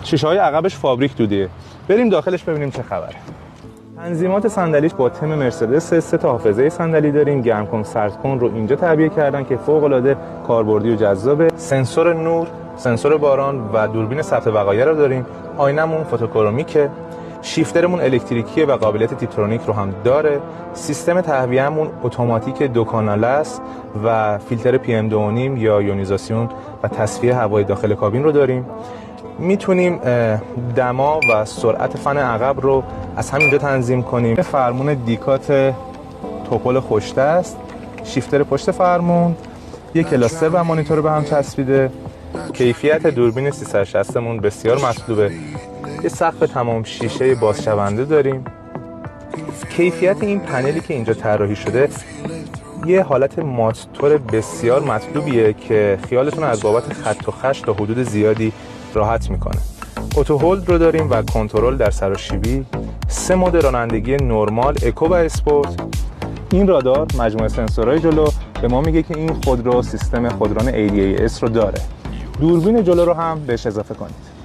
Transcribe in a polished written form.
شیشه‌های عقبش فابریک دودیه. بریم داخلش ببینیم چه خبره. تنظیمات صندلیش با تم مرسدس، 3 تا حافظه صندلی داریم، گرم کن سرد کن رو اینجا تعبیه کردن که فوق‌العاده کاربردی و جذابه. سنسور نور، سنسور باران و دوربین ثبت وقایع رو داریم. آینمون فوتوکرومیکه. شیفترمون الکتریکیه و قابلیت تیپترونیک رو هم داره. سیستم تهویه‌مون اتوماتیک 2 کاناله است و فیلتر PM2.5 یا یونیزاسیون و تصفیه هوای داخل کابین رو داریم. میتونیم دما و سرعت فن عقب رو از همینجا تنظیم کنیم. فرمون دیکات توپل خوشته است. شیفتر پشت فرمون، یک کلاسه و مانیتور به هم چسبیده. کیفیت دوربین 360 مون بسیار مطلوبه. یه سقف تمام شیشه بازشونده داریم. کیفیت این پنلی که اینجا طراحی شده یه حالت مات‌تور بسیار مطلوبیه که خیالتون از بابت خط و خش تا حدود زیادی راحت میکنه. اتو هولد رو داریم و کنترل در سراشیبی. 3 مود رانندگی نرمال، اکو و اسپورت. این رادار مجموعه سنسورهای جلو به ما میگه که این خودرو سیستم خودران ADAS رو داره. دوربین جلو رو هم بهش اضافه کنید.